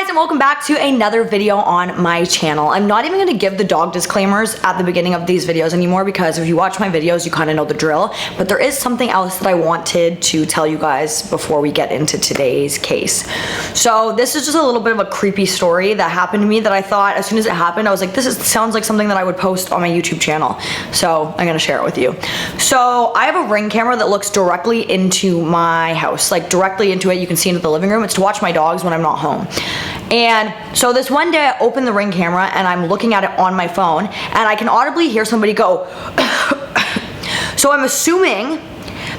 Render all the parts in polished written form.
guys, and welcome back to another video on my channel. I'm not even going to give the dog disclaimers at the beginning of these videos anymore because if you watch my videos you kind of know the drill, but there is something else that I wanted to tell you guys before we get into today's case. So this is just a little bit of a creepy story that happened to me that I thought as soon as it happened I was like, sounds like something that I would post on my YouTube channel, so I'm gonna share it with you. So I have a Ring camera that looks directly into my house, like directly into it. You can see into the living room. It's to watch my dogs when I'm not home. And so this one day I opened the Ring camera and I'm looking at it on my phone and I can audibly hear somebody go so I'm assuming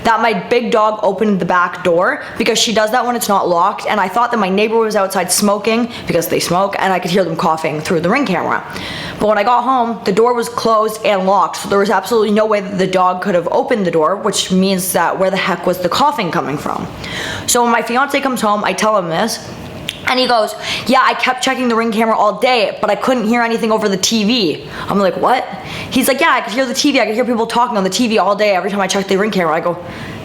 that my big dog opened the back door because she does that when it's not locked, and I thought that my neighbor was outside smoking because they smoke and I could hear them coughing through the Ring camera. But when I got home, the door was closed and locked, so there was absolutely no way that the dog could have opened the door, which means that where the heck was the coughing coming from? So when my fiance comes home, I tell him this, and he goes, yeah, I kept checking the Ring camera all day, but I couldn't hear anything over the TV. I'm like, what? He's like, yeah, I could hear the TV. I could hear people talking on the TV all day every time I checked the Ring camera. I go,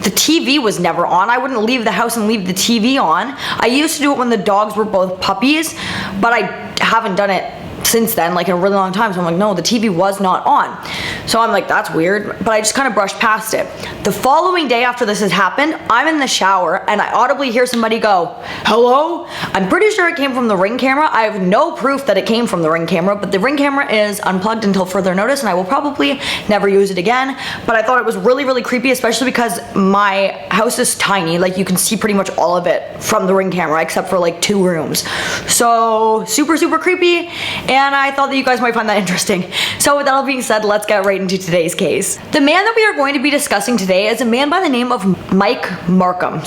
the TV was never on. I wouldn't leave the house and leave the TV on. I used to do it when the dogs were both puppies, but I haven't done it since then, like in a really long time. So I'm like, no, the TV was not on. So I'm like, that's weird, but I just kind of brushed past it. The following day after this has happened, I'm in the shower and I audibly hear somebody go, hello? I'm pretty sure it came from the Ring camera. I have no proof that it came from the Ring camera, but the Ring camera is unplugged until further notice and I will probably never use it again. But I thought it was really, really creepy, especially because my house is tiny. Like you can see pretty much all of it from the Ring camera except for like 2 rooms. So super, super creepy. And I thought that you guys might find that interesting. So with that all being said, let's get right into today's case. The man that we are going to be discussing today is a man by the name of Marcum,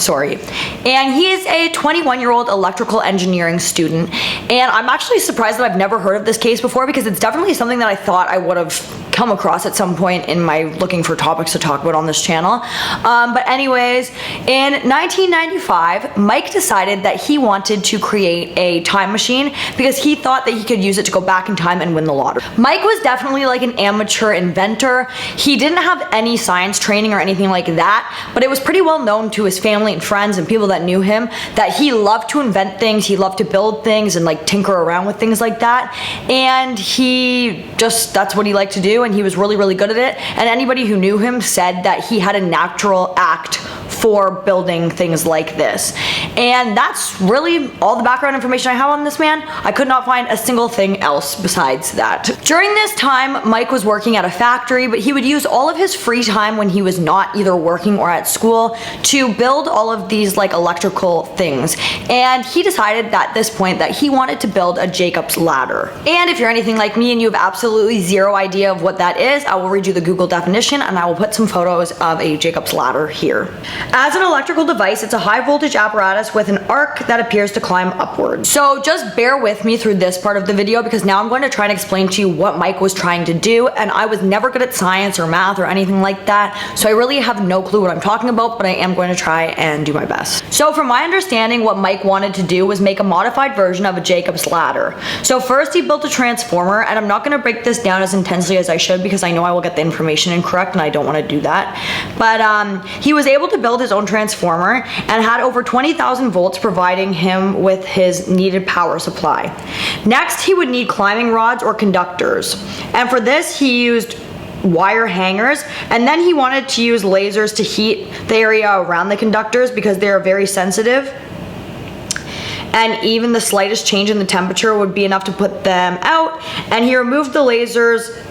and he is a 21-year-old electrical engineering student. And I'm actually surprised that I've never heard of this case before because it's definitely something that I thought I would have come across at some point in my looking for topics to talk about on this channel. But anyways, in 1995, Mike decided that he wanted to create a time machine because he thought that he could use it to go back in time and win the lottery. Mike was definitely like an amateur inventor. He didn't have any science training or anything like that, but it was pretty well known to his family and friends and people that knew him that he loved to invent things, he loved to build things and like tinker around with things like that. And that's what he liked to do, and he was really, really good at it. And anybody who knew him said that he had a natural act for building things like this. And that's really all the background information I have on this man. I could not find a single thing else besides that. During this time, Mike was working at a factory, but he would use all of his free time when he was not either working or at school to build all of these like electrical things. And he decided at this point that he wanted to build a Jacob's ladder. And if you're anything like me and you have absolutely zero idea of what that is, I will read you the Google definition and I will put some photos of a Jacob's ladder here. As an electrical device, it's a high voltage apparatus with an arc that appears to climb upward. So just bear with me through this part of the video because now I'm going to try and explain to you what Mike was trying to do, and I was never good at science or math or anything like that, so I really have no clue what I'm talking about, but I am going to try and do my best. So from my understanding, what Mike wanted to do was make a modified version of a Jacob's ladder. So first he built a transformer, and I'm not going to break this down as intensely as I should because I know I will get the information incorrect and I don't want to do that. But he was able to build his own transformer and had over 20,000 volts providing him with his needed power supply. Next, he would need climbing rods or conductors, and for this he used wire hangers, and then he wanted to use lasers to heat the area around the conductors because they are very sensitive, and even the slightest change in the temperature would be enough to put them out. And he removed the lasers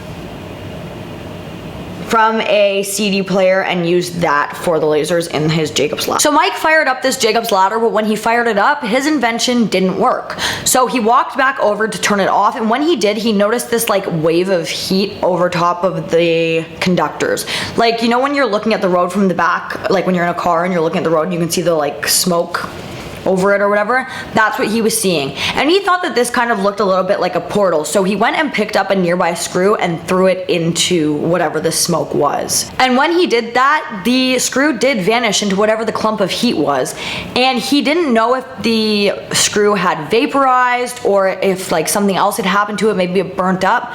from a CD player and used that for the lasers in his Jacob's ladder. So Mike fired up this Jacob's ladder, but when he fired it up, his invention didn't work. So he walked back over to turn it off, and when he did, he noticed this like wave of heat over top of the conductors. Like, you know when you're looking at the road from the back, like when you're in a car and you're looking at the road and you can see the like smoke over it or whatever, that's what he was seeing. And he thought that this kind of looked a little bit like a portal, so he went and picked up a nearby screw and threw it into whatever the smoke was. And when he did that, the screw did vanish into whatever the clump of heat was, and he didn't know if the screw had vaporized or if like something else had happened to it, maybe it burnt up.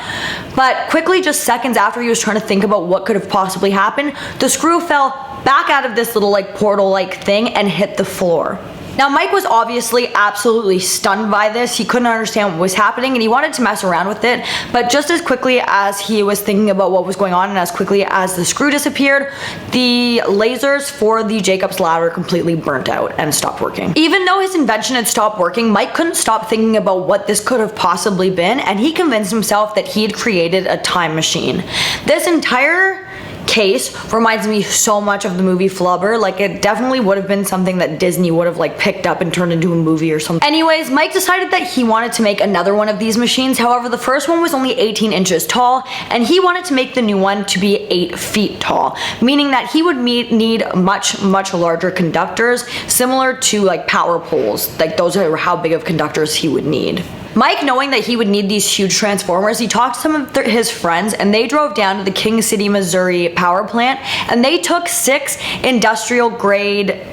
But quickly, just seconds after he was trying to think about what could have possibly happened, the screw fell back out of this little like portal like thing and hit the floor. Now, Mike was obviously absolutely stunned by this. He couldn't understand what was happening and he wanted to mess around with it, but just as quickly as he was thinking about what was going on and as quickly as the screw disappeared, the lasers for the Jacob's ladder completely burnt out and stopped working. Even though his invention had stopped working, Mike couldn't stop thinking about what this could have possibly been, and he convinced himself that he had created a time machine. This entire case reminds me so much of the movie Flubber. Like, it definitely would have been something that Disney would have like picked up and turned into a movie or something. Anyways, Mike decided that he wanted to make another one of these machines. However, the first one was only 18 inches tall and he wanted to make the new one to be 8 feet tall, meaning that he would need much larger conductors, similar to like power poles. Like, those are how big of conductors he would need. Mike, knowing that he would need these huge transformers, he talked to some of his friends and they drove down to the King City, Missouri power plant and they took 6 industrial grade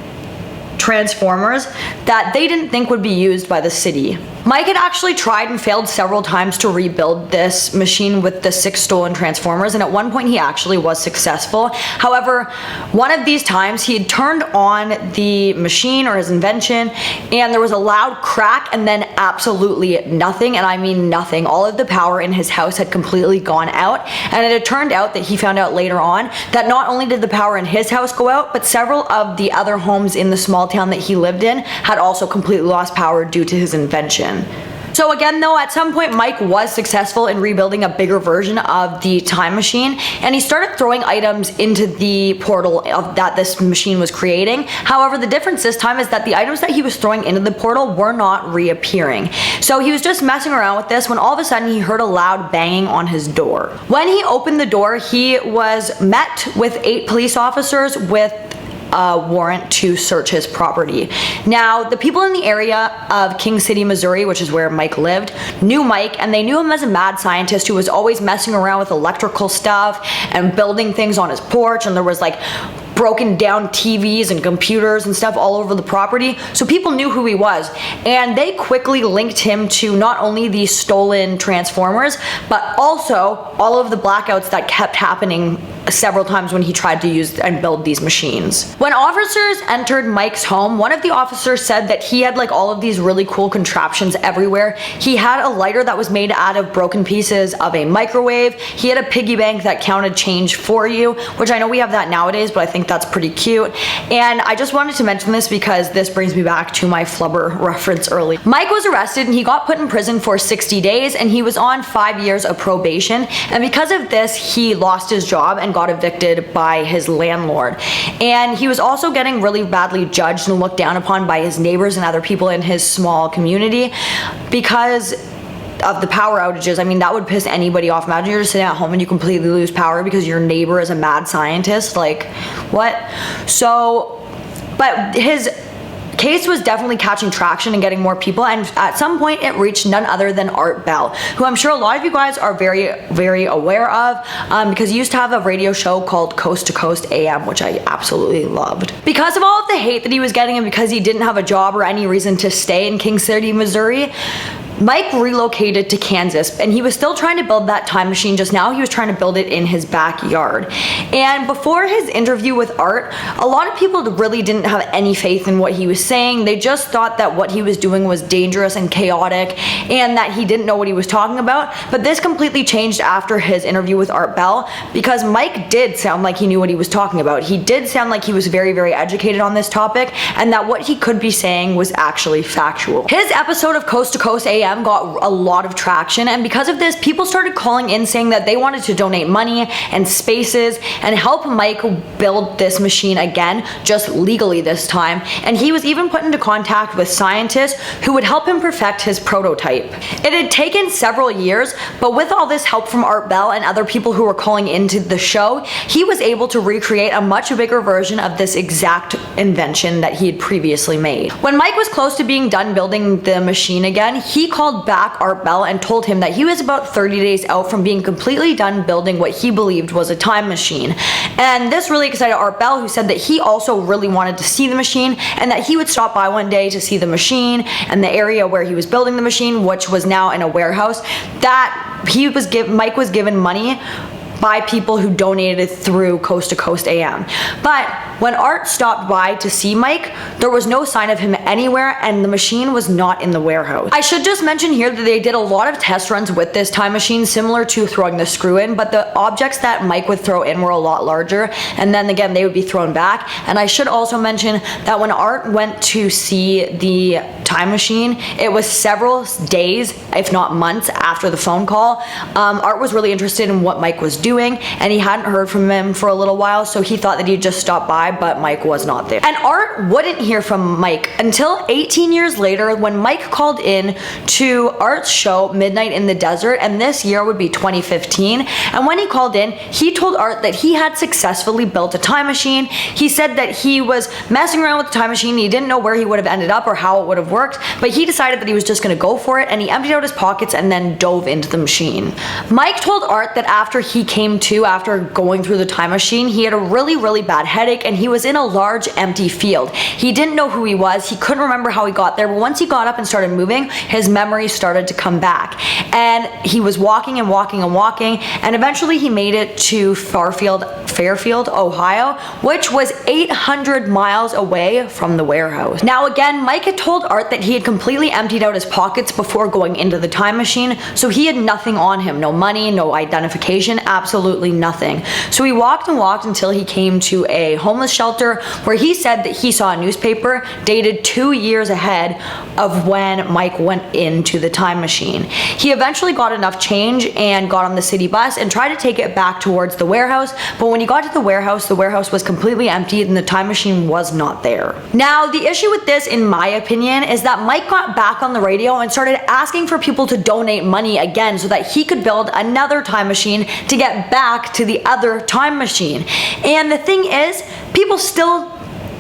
transformers that they didn't think would be used by the city. Mike had actually tried and failed several times to rebuild this machine with the 6 stolen transformers, and at one point he actually was successful. However, one of these times he had turned on the machine or his invention and there was a loud crack and then absolutely nothing, and I mean nothing. All of the power in his house had completely gone out, and it had turned out that he found out later on that not only did the power in his house go out, but several of the other homes in the small town that he lived in had also completely lost power due to his invention. So again though, at some point Mike was successful in rebuilding a bigger version of the time machine and he started throwing items into the portal that this machine was creating. However, the difference this time is that the items that he was throwing into the portal were not reappearing. So he was just messing around with this when all of a sudden he heard a loud banging on his door. When he opened the door, he was met with 8 police officers with a warrant to search his property. Now, the people in the area of King City, Missouri, which is where Mike lived, knew Mike and they knew him as a mad scientist who was always messing around with electrical stuff and building things on his porch, and there was like broken down TVs and computers and stuff all over the property. So people knew who he was and they quickly linked him to not only the stolen transformers, but also all of the blackouts that kept happening several times when he tried to use and build these machines. When officers entered Mike's home, one of the officers said that he had like all of these really cool contraptions everywhere. He had a lighter that was made out of broken pieces of a microwave. He had a piggy bank that counted change for you, which I know we have that nowadays, but I think that's pretty cute. And I just wanted to mention this because this brings me back to my Flubber reference early. Mike was arrested and he got put in prison for 60 days and he was on 5 years of probation. And because of this, he lost his job and got evicted by his landlord. And he was also getting really badly judged and looked down upon by his neighbors and other people in his small community because of the power outages. I mean, that would piss anybody off. Imagine you're just sitting at home and you completely lose power because your neighbor is a mad scientist. Like, what? So, but his case was definitely catching traction and getting more people, and at some point it reached none other than Art Bell, who I'm sure a lot of you guys are very aware of because he used to have a radio show called Coast to Coast AM, which I absolutely loved. Because of all of the hate that he was getting and because he didn't have a job or any reason to stay in King City, Missouri, Mike relocated to Kansas and he was still trying to build that time machine. Just now he was trying to build it in his backyard. And before his interview with Art, a lot of people really didn't have any faith in what he was saying. They just thought that what he was doing was dangerous and chaotic and that he didn't know what he was talking about. But this completely changed after his interview with Art Bell because Mike did sound like he knew what he was talking about. He did sound like he was very educated on this topic and that what he could be saying was actually factual. His episode of Coast to Coast AM got a lot of traction, and because of this, people started calling in saying that they wanted to donate money and spaces and help Mike build this machine again, just legally this time. And he was even put into contact with scientists who would help him perfect his prototype. It had taken several years, but with all this help from Art Bell and other people who were calling into the show, he was able to recreate a much bigger version of this exact invention that he had previously made. When Mike was close to being done building the machine again, he called back Art Bell and told him that he was about 30 days out from being completely done building what he believed was a time machine. And this really excited Art Bell, who said that he also really wanted to see the machine and that he would stop by one day to see the machine and the area where he was building the machine, which was now in a warehouse, that Mike was given money by people who donated through Coast to Coast AM. But when Art stopped by to see Mike, there was no sign of him anywhere, and the machine was not in the warehouse. I should just mention here that they did a lot of test runs with this time machine, similar to throwing the screw in, but the objects that Mike would throw in were a lot larger, and then again they would be thrown back. And I should also mention that when Art went to see the time machine, it was several days, if not months, after the phone call. Art was really interested in what Mike was doing, and he hadn't heard from him for a little while, so he thought that he'd just stop by, but Mike was not there. And Art wouldn't hear from Mike until 18 years later, when Mike called in to Art's show Midnight in the Desert, and this year would be 2015. And when he called in, he told Art that he had successfully built a time machine. He said that he was messing around with the time machine. He didn't know where he would have ended up or how it would have worked, but he decided that he was just going to go for it, and he emptied out his pockets and then dove into the machine. Mike told Art that after he came to, after going through the time machine, he had a really bad headache, and he was in a large empty field. He didn't know who he was. He couldn't remember how he got there, but once he got up and started moving, his memory started to come back. And he was walking and walking and walking, and eventually he made it to Fairfield, Ohio, which was 800 miles away from the warehouse. Now again, Mike had told Art that he had completely emptied out his pockets before going into the time machine, so he had nothing on him. No money, no identification, absolutely nothing. So he walked and walked until he came to a homeless shelter, where he said that he saw a newspaper dated 2 years ahead of when Mike went into the time machine. He eventually got enough change and got on the city bus and tried to take it back towards the warehouse, but when he got to the warehouse was completely empty and the time machine was not there. Now, the issue with this, in my opinion, is that Mike got back on the radio and started asking for people to donate money again so that he could build another time machine to get back to the other time machine. And the thing is, people still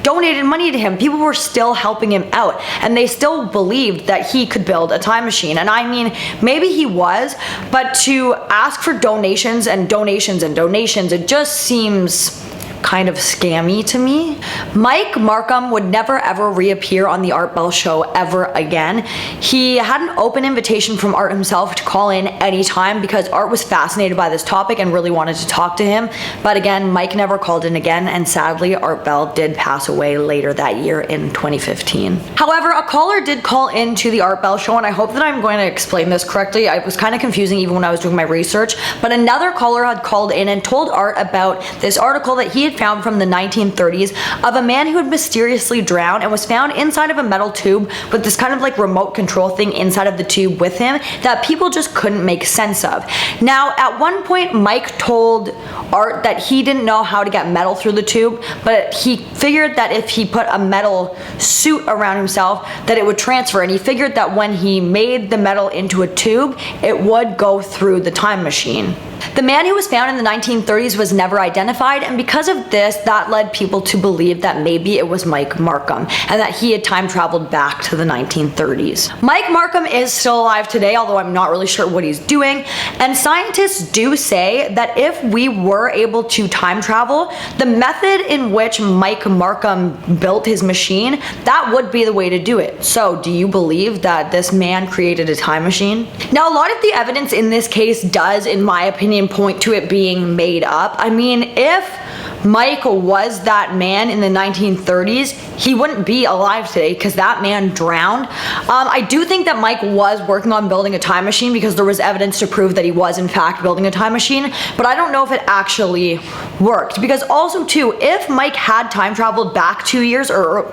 donated money to him. People were still helping him out, and they still believed that he could build a time machine. And I mean, maybe he was, but to ask for donations and donations and donations, it just seems kind of scammy to me. Mike Marcum would never ever reappear on the Art Bell show ever again. He had an open invitation from Art himself to call in anytime because Art was fascinated by this topic and really wanted to talk to him. But again, Mike never called in again, and sadly, Art Bell did pass away later that year in 2015. However, a caller did call in to the Art Bell show, and I hope that I'm going to explain this correctly. It was kind of confusing even when I was doing my research, but another caller had called in and told Art about this article that he had found from the 1930s of a man who had mysteriously drowned and was found inside of a metal tube with this kind of like remote control thing inside of the tube with him that people just couldn't make sense of. Now, at one point, Mike told Art that he didn't know how to get metal through the tube, but he figured that if he put a metal suit around himself, that it would transfer, and he figured that when he made the metal into a tube, it would go through the time machine. The man who was found in the 1930s was never identified, and because of this, that led people to believe that maybe it was Mike Marcum and that he had time traveled back to the 1930s. Mike Marcum is still alive today, although I'm not really sure what he's doing, and scientists do say that if we were able to time travel, the method in which Mike Marcum built his machine, that would be the way to do it. So, do you believe that this man created a time machine? Now, a lot of the evidence in this case does, in my opinion, point to it being made up. I mean, if Mike was that man in the 1930s, he wouldn't be alive today because that man drowned. I do think that Mike was working on building a time machine because there was evidence to prove that he was in fact building a time machine, but I don't know if it actually worked, because also too, if Mike had time traveled back 2 years or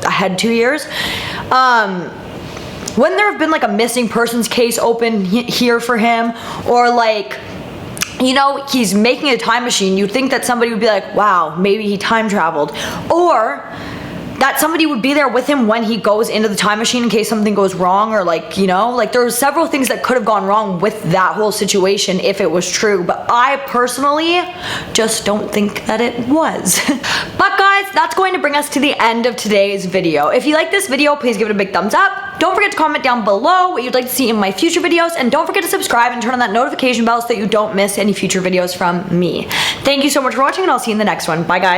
ahead 2 years, wouldn't there have been like a missing persons case open here for him, or like, you know, he's making a time machine, you'd think that somebody would be like, wow, maybe he time traveled, or that somebody would be there with him when he goes into the time machine in case something goes wrong, or like, you know, like there were several things that could have gone wrong with that whole situation if it was true, but I personally just don't think that it was. But guys, that's going to bring us to the end of today's video. If you like this video, please give it a big thumbs up. Don't forget to comment down below what you'd like to see in my future videos, and don't forget to subscribe and turn on that notification bell so that you don't miss any future videos from me. Thank you so much for watching, and I'll see you in the next one. Bye guys.